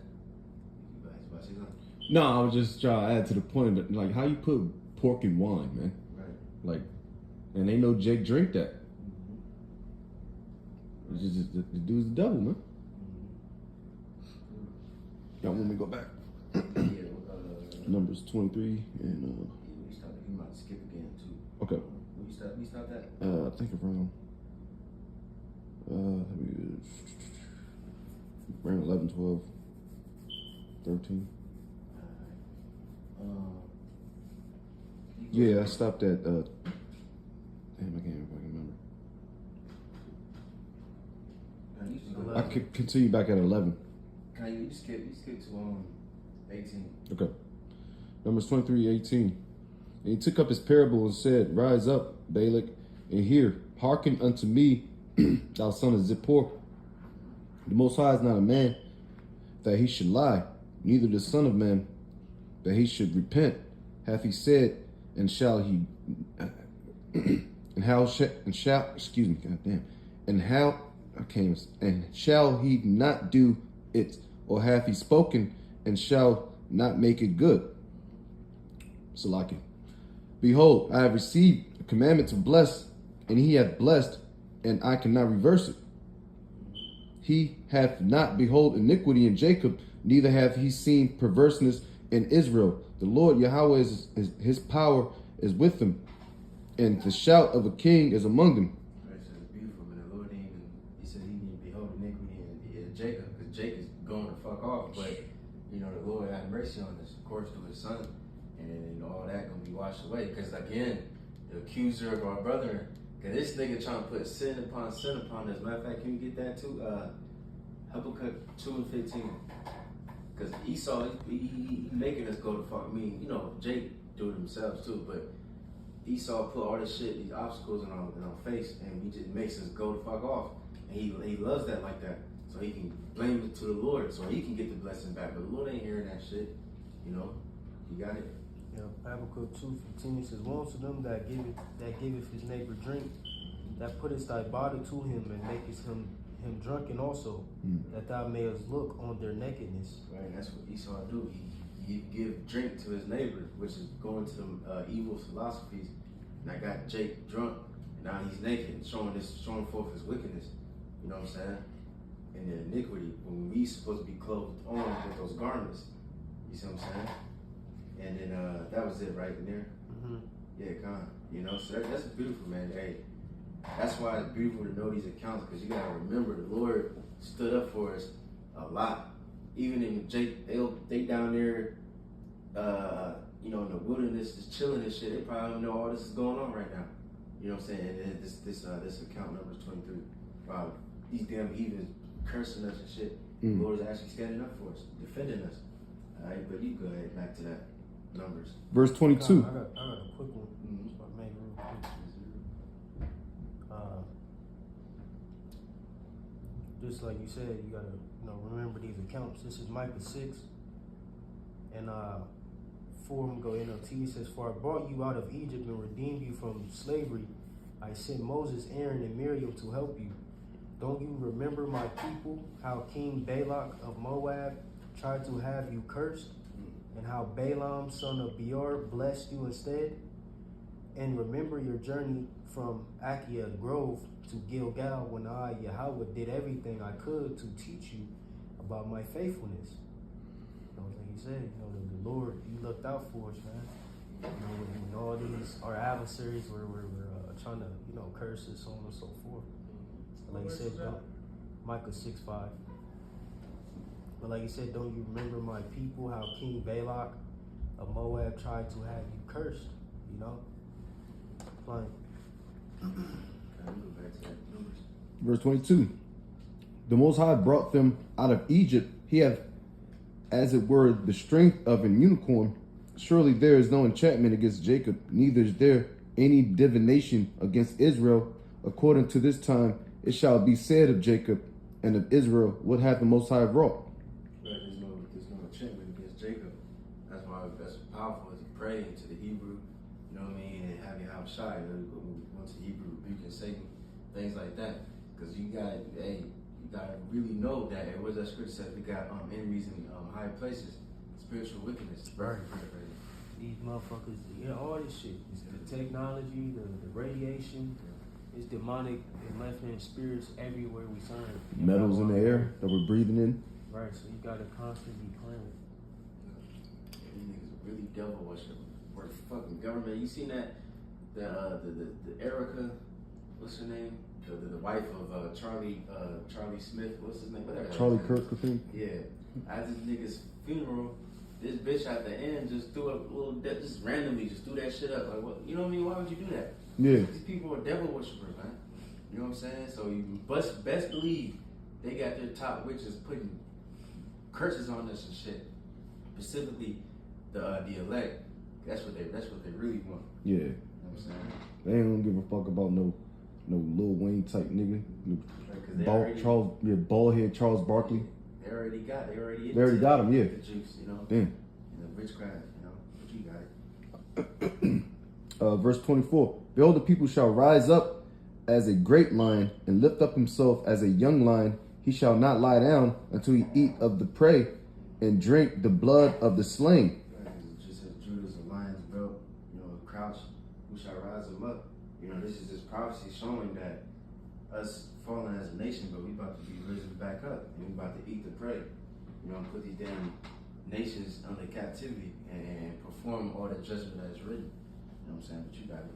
You about to say something?
No, I was just trying to add to the point that, like, how you put pork in wine, man?
Right.
Like, and they know Jake drink that. It's just the dude's the devil, man. Y'all want me to go back?
Yeah,
Numbers 23 and
we stopped. You might skip again too.
okay.
We stopped that.
I think around around 11, 12, 13. Yeah, I stopped at damn, I can't remember. I could continue back at 11.
You skip to 18.
Okay. Numbers 23:18. And he took up his parable and said, rise up, Balak, and hear, hearken unto me, thou son of Zippor. The Most High is not a man that he should lie, neither the Son of Man that he should repent. Hath he said, and shall he, and shall he not do it? Or hath he spoken, and shall not make it good? Salaki. Behold, I have received a commandment to bless, and he hath blessed, and I cannot reverse it. He hath not behold iniquity in Jacob, neither hath he seen perverseness in Israel. The Lord Yahweh is his power is with him, and the shout of a king is among them.
Right, so it's beautiful, man. The Lord didn't even, he said he didn't behold iniquity in Jacob, because Jacob's going to fuck off. But, you know, the Lord had mercy on us, of course, through his son. And all that going to be washed away. Because, again, the accuser of our brother, because this nigga trying to put sin upon us. Matter of fact, can you get that too? Habakkuk 2 and 15. Because Esau, he making us go to fuck. I mean, you know, Jake do it themselves too, but Esau put all this shit, these obstacles in our face, and he just makes us go to fuck off. And he loves that like that. So he can blame it to the Lord, so he can get the blessing back. But the Lord ain't hearing that shit, you know. You got it?
Yeah, Habakkuk 2:15 says, "Woe to them that giveth his neighbor drink, that puttest thy body to him, and makest him drunken also, that thou mayest look on their nakedness."
Right, and that's what Esau do. He give drink to his neighbor, which is going to them evil philosophies. And I got Jake drunk, and now he's naked, showing forth his wickedness. You know what I'm saying? And the iniquity, when we supposed to be clothed on with those garments. You see what I'm saying? And then that was it right in there.
Mm-hmm.
Yeah, con. You know, so that's beautiful, man. Hey, that's why it's beautiful to know these accounts, because you gotta remember the Lord stood up for us a lot. Even in Jake, they down there, you know, in the wilderness, just chilling and shit. They probably don't know all this is going on right now. You know what I'm saying? And this account number is 23. Wow, these damn heathens cursing us and shit. The Lord is actually standing up for us, defending us. All right, but you go ahead back to that numbers.
Verse 22.
I got a quick one. So I made real quick. Just like you said, you gotta remember these accounts. This is Micah 6, and 4. I'm gonna go NLT. It says, "For I brought you out of Egypt and redeemed you from slavery. I sent Moses, Aaron, and Miriam to help you. Don't you remember my people? How King Balak of Moab tried to have you cursed, and how Balaam, son of Beor, blessed you instead? And remember your journey from Achaia Grove to Gilgal, when I, Yahweh, did everything I could to teach you about my faithfulness." You know, like you said, the Lord, He looked out for us, man. When all these, our adversaries were trying to, curse us, so on and so forth. Like you said, Micah 6:5. But like you said, don't you remember my people, how King Balak of Moab tried to have you cursed, Like,
Verse 22. The Most High brought them out of Egypt. He hath, as it were, the strength of an unicorn. Surely there is no enchantment against Jacob, neither is there any divination against Israel. According to this time, it shall be said of Jacob and of Israel, what hath the Most High wrought?
Right, there's no enchantment against Jacob. That's why that's powerful to pray into the Hebrew, you know what I mean, and have your house shy. Once the Hebrew rebuking Satan, things like that. Because you gotta really know that. And what that scripture says, we got enemies in high places, spiritual wickedness.
Right. These motherfuckers, all this shit. It's the technology, the radiation. It's demonic and left-hand spirits everywhere we turn.
Metals in the air that we're breathing in.
Right, so you gotta constantly be cleansed.
These niggas really devil worship. For the fucking government. You seen that? The Erica, what's her name? The wife of Charlie Smith. What's his name? Whatever.
Charlie Kirk, I think.
Yeah. At this nigga's funeral, this bitch at the end just threw up a little, just randomly just threw that shit up. Like, what? You know what I mean? Why would you do that?
Yeah.
These people are devil worshippers, man. You know what I'm saying? So you best believe they got their top witches putting curses on us and shit. Specifically, the elect. That's what they really want.
Yeah.
You know what I'm saying?
They ain't gonna give a fuck about no Lil Wayne type nigga. Bald head Charles Barkley.
They already got him,
yeah.
The juice, Damn.
And
the witchcraft, But you got it.
Verse 24. Behold, the people shall rise up as a great lion and lift up himself as a young lion. He shall not lie down until he eat of the prey and drink the blood of the slain.
Right, it just says Judah's a lion's belt, crouch. Who shall rise him up? is this prophecy showing that us falling as a nation, but we about to be risen back up, and we about to eat the prey. You know, put these damn nations under captivity and perform all the judgment that is written. You know what I'm saying? But you got it.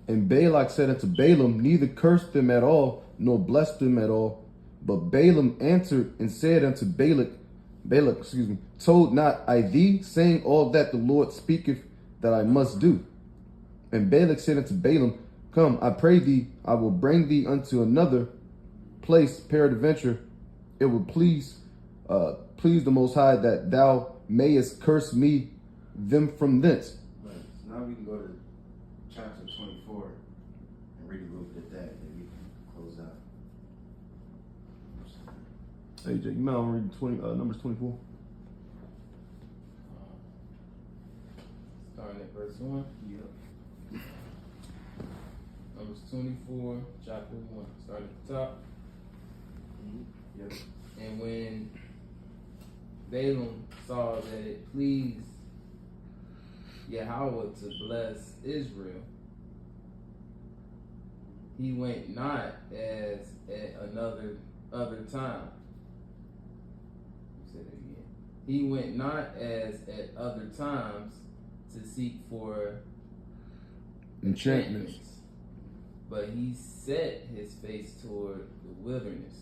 And Balak said unto Balaam, neither cursed them at all, nor blessed them at all. But Balaam answered and said unto Balak, told not I thee, saying all that the Lord speaketh that I must do? And Balak said unto Balaam, come, I pray thee, I will bring thee unto another place, peradventure, it will please the Most High that thou mayest curse me them from thence.
Right. So now we can go to chapter 24 and read a little bit of that, and we can close out.
Hey, Jay, you might want to read Numbers 24.
Starting at verse 1.
Yeah.
Numbers 24, chapter 1. Start at the top.
Yep.
And when Balaam saw that it pleased Yahweh to bless Israel, he went not as at other time. Say that again. He went not as at other times to seek for
Enchantments.
but he set his face toward the wilderness.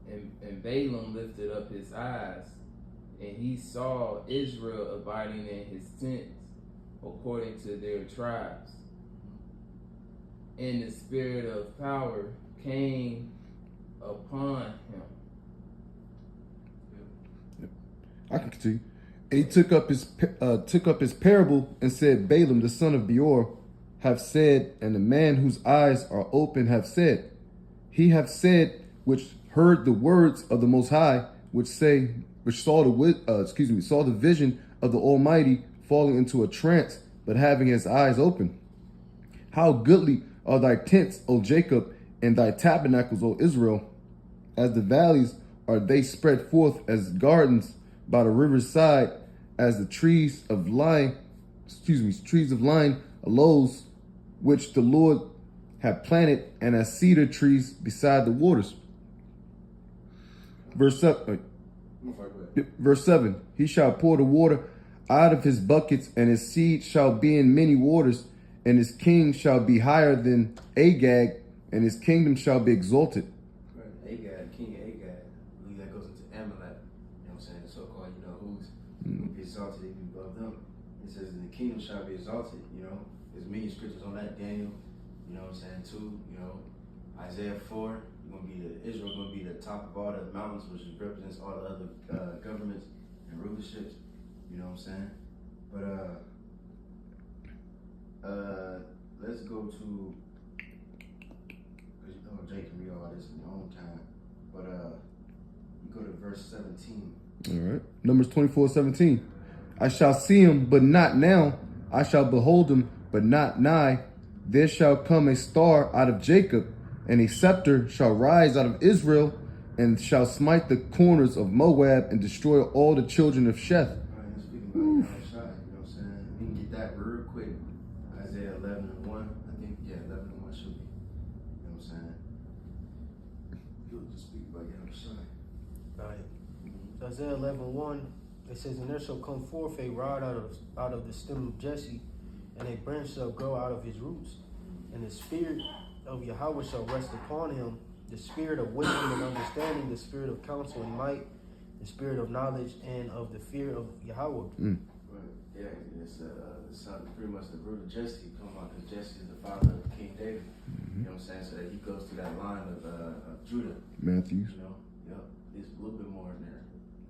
And Balaam lifted up his eyes, and he saw Israel abiding in his tents, according to their tribes. And the spirit of power came upon him.
I can continue. And he took up his parable and said, Balaam the son of Beor have said, and the man whose eyes are open have said, he have said, which heard the words of the Most High, which saw the vision of the Almighty falling into a trance, but having his eyes open. How goodly are thy tents, O Jacob, and thy tabernacles, O Israel! As the valleys are they spread forth as gardens by the river's side, as the trees of line aloes, which the Lord hath planted, and as cedar trees beside the waters. Verse 7, he shall pour the water out of his buckets, and his seed shall be in many waters, and his king shall be higher than Agag, and his kingdom shall be exalted.
Right. Agag, King Agag, I believe that goes into Amalek. You know what I'm saying? The so-called, who's will be exalted even above them. It says, the kingdom shall be exalted. There's many scriptures on that. Daniel, you know what I'm saying, too. Isaiah 4, Israel going to be the top of all the mountains, which represents all the other governments and rulerships. You know what I'm saying? But let's go to, because Jay can read all this in your own time. But you go to verse 17.
All right. Numbers 24:17. I shall see him, but not now. I shall behold him, but not nigh. There shall come a star out of Jacob, and a scepter shall rise out of Israel, and shall smite the corners of Moab and destroy all the children of Sheth.
All right, let's speak about Yahweh Shai, you know what I'm saying? We can get that real quick. Isaiah 11:1, I think, 11:1 should be. You know what I'm saying? You'll just speak about Yahweh Shai.
Right. Isaiah 11:1, it says, and there shall come forth a rod out of the stem of Jesse, and a branch shall grow out of his roots, and the spirit of Yahweh shall rest upon him, the spirit of wisdom and understanding, the spirit of counsel and might, the spirit of knowledge and of the fear of Yahweh.
Right. Yeah, it's the son, pretty much the root of Jesse. Come on, because Jesse is the father of King David. You know what I'm saying? So that he goes through that line of Judah.
Matthews.
Yep. There's a little bit more in there.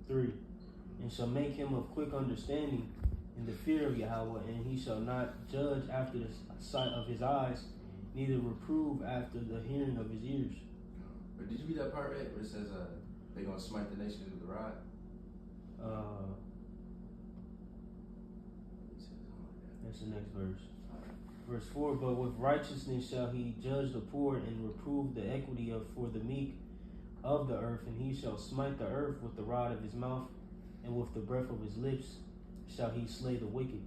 3. And shall make him of quick understanding in the fear of Yahweh, and he shall not judge after the sight of his eyes, neither reprove after the hearing of his ears.
But did you read that part right where it says they're going to smite the nations with the rod?
That's the next verse. Verse 4, but with righteousness shall he judge the poor and reprove the equity for the meek of the earth, and he shall smite the earth with the rod of his mouth, and with the breath of his lips shall he slay the wicked.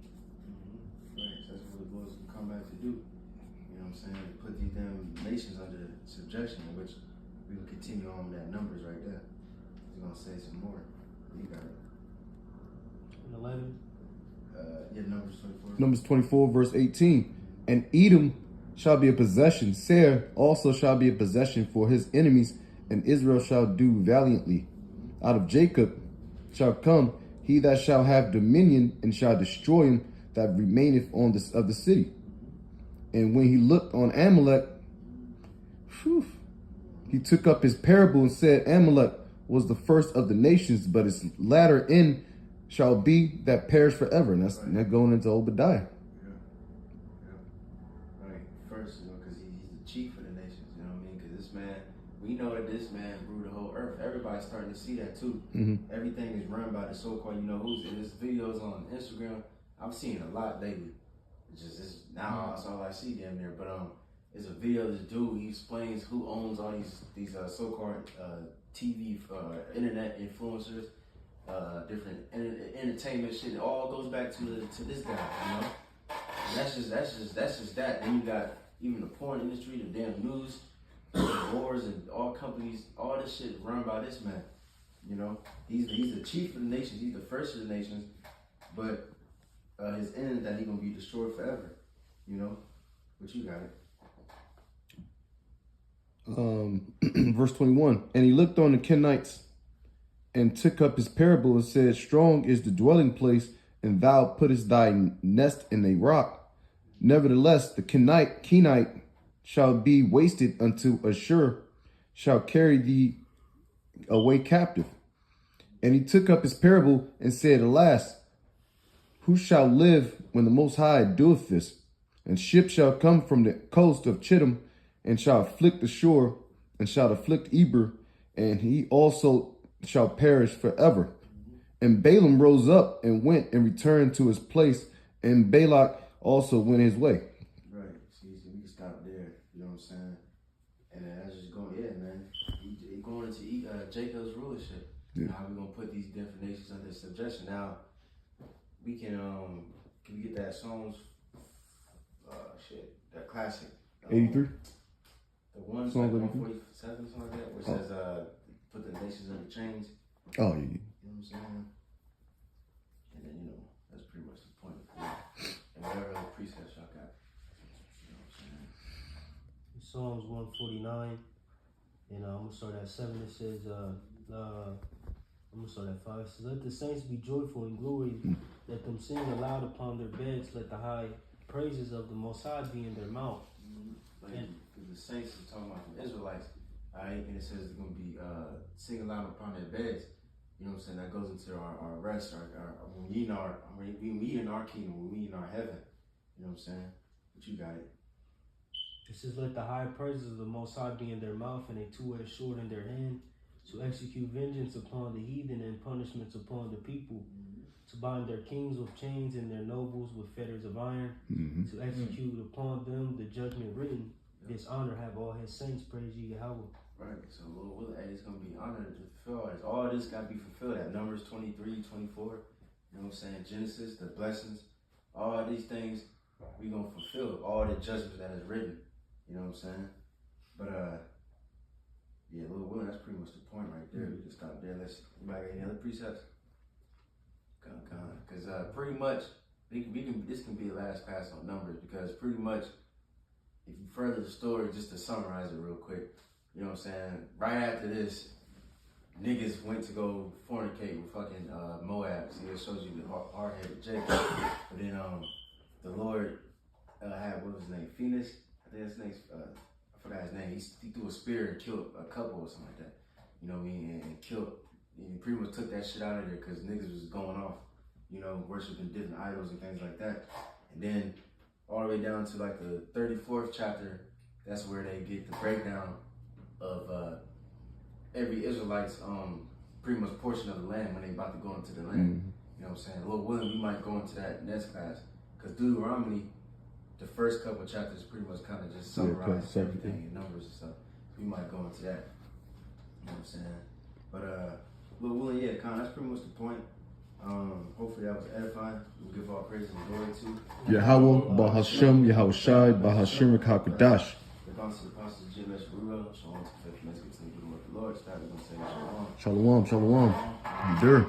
Right, so that's what the Lord's going to come back to do. what I'm saying? Put these damn nations under subjection, which we will continue on with that numbers right there. He's gonna say some more. You got it.
11.
Yeah, Numbers 24.
Numbers 24, verse 18. And Edom shall be a possession. Seir also shall be a possession for his enemies, and Israel shall do valiantly. Out of Jacob shall come he that shall have dominion, and shall destroy him that remaineth on this of the city. And when he looked on Amalek, he took up his parable and said, Amalek was the first of the nations, but its latter end shall be that perish forever. And that's that going into Obadiah.
Right. First, because he's the chief of the nations, you know what I mean? Because this man, we know that this man ruled the whole earth. Everybody's starting to see that too. Everything is run by the so-called, who's in his videos on Instagram. I'm seeing a lot lately. It's now that's all I see damn near. But it's a video of this dude. He explains who owns all these so-called TV internet influencers, different entertainment shit. It all goes back to this guy, And that's just that. Then you got even the porn industry, the damn news, the wars, and all companies. All this shit run by this man. He's the chief of the nations. He's the first of the nations, but his end is that he's gonna be destroyed forever. But you got it.
Verse 21. And he looked on the Kenites and took up his parable and said, Strong is the dwelling place, and thou puttest thy nest in a rock. Nevertheless, the Kenite shall be wasted unto Ashur, shall carry thee away captive. And he took up his parable and said, Alas, who shall live when the Most High doeth this? And ships shall come from the coast of Chittim, and shall afflict the shore, and shall afflict Eber, and he also shall perish forever. And Balaam rose up and went and returned to his place, and Balak also went his way.
Right. See, we can stop there. You know what I'm saying? And then that's just going, man. We going into Jacob's rulership.
Yeah.
How we gonna put these different nations under subjection? Now we can we get that Psalms? That classic.
83.
The one
Psalms
like
83?
147, something like that, where it says put the nations under chains.
Oh, yeah.
You know what I'm saying? And then, that's pretty much the point. And whatever other precepts y'all got. You know what I'm saying?
Psalms 149, and I'm gonna start at 7. It says, I'm gonna start at 5. It says, Let the saints be joyful in glory, let them sing aloud upon their beds, let the high praises of the Most High be in their mouth.
Like the saints is talking about the Israelites, alright, and it says it's gonna be sing aloud upon their beds. You know what I'm saying? That goes into our rest, when we in our kingdom, when we in our heaven. You know what I'm saying? But you got it.
It says, Let the high praises of the Most High be in their mouth, and a two-edged sword in their hand, to execute vengeance upon the heathen and punishments upon the people, to bind their kings with chains and their nobles with fetters of iron, to execute upon them the judgment written. This honor have all his saints, praise ye Yahweh.
Right, so it's going to be honored to fulfill this. All this got to be fulfilled at Numbers 23, 24. You know what I'm saying? Genesis, the blessings, all these things, we going to fulfill all the judgments that is written. You know what I'm saying? But, yeah, Lord willing, that's pretty much the point right there. We can stop there. Anybody got any other precepts? Because pretty much, this can be the last pass on Numbers, because pretty much, if you further the story, just to summarize it real quick, you know what I'm saying? Right after this, niggas went to go fornicate with fucking Moab. See, it shows you the hard-headed Jacob. But then the Lord had, what was his name? Phoenix? I think his name's, I forgot his name. He threw a spear and killed a couple or something like that. You know what I mean? And killed, and he pretty much took that shit out of there because niggas was going off, worshiping different idols and things like that. And then all the way down to like the 34th chapter, that's where they get the breakdown of every Israelite's pretty much portion of the land when they about to go into the land. You know what I'm saying? Lord willing, we might go into that next class, because Deuteronomy, the first couple chapters pretty much kind of just summarize everything in Numbers and stuff. So we might go into that. You know what I'm saying? But Lord willing, yeah, that's pretty much the point. Hopefully that was edifying. We give all praise and glory to
Yahweh, Bahashem, Yahweh Shai, Bahashem, Rakakadash.
the Apostle Gms Columbus, Shalom to faith, let's get to the good of the Lord. Start, we're going to say shalom.
Shalom, shalom. Endure.